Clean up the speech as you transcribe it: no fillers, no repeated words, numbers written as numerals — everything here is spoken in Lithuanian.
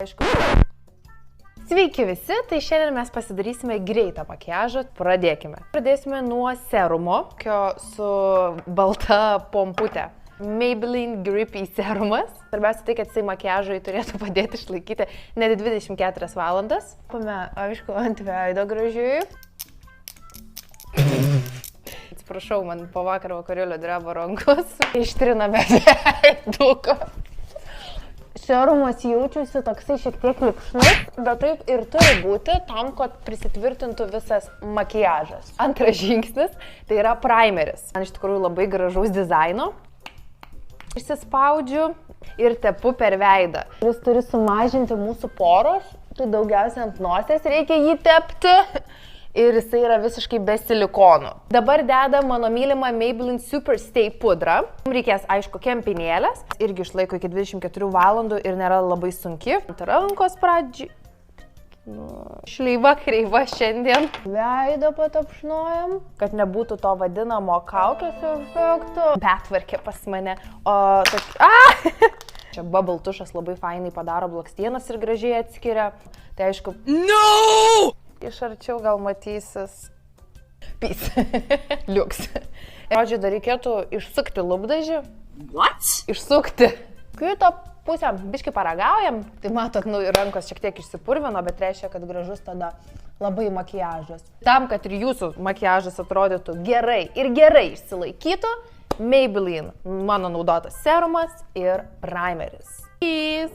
Aišku. Sveiki visi, tai šiandien mes pasidarysime greitą makiažą. Pradėkime. Pradėsime nuo serumo, su balta pomputė. Maybelline Grippy serumas. Svarbiausia tai, kad jisai makiažui turėtų padėti išlaikyti net 24 valandas. Aišku, ant veido gražiai. Atsiprašau, man po vakaro vakarėlio dreba rankos. Ištriname veiduką. Serumas jaučiusi toksai šiek tiek lipšnus, bet taip ir turi būti tam, kad prisitvirtintų visas makiažas. Antras žingsnis tai yra primeris. Man iš tikrųjų labai gražaus dizaino. Išsispaudžiu ir tepu per veidą. Jis turi sumažinti mūsų poros, tai daugiausiai ant nosies reikia jį tepti. Ir jisai yra visiškai be silikonų. Dabar deda mano mylimą Maybelline Super Stay pudrą. Reikės, aišku, kempinėlės. Irgi išlaiko iki 24 valandų ir nėra labai sunki. Ant rankos pradžiai. Šleiva kreiva šiandien. Veidą patapšnojam, kad nebūtų to vadinamo kaukės efekto. Betvarkė pas mane. Čia bubble tušas labai fainai padaro blakstienas ir gražiai atskiria. Tai aišku... No! Iš arčiau gal matysis. Peace. Liuks. Pradžiai dar reikėtų išsukti lūpdažį. What? Išsukti. Kitą pusę biškį paragaujam. Tai matot, rankos šiek tiek išsipurvino, bet reiškia, kad gražus tada labai makiažas. Tam, kad ir jūsų makiažas atrodytų gerai ir gerai išsilaikytų, Maybelline mano naudotas serumas ir primeris. Peace.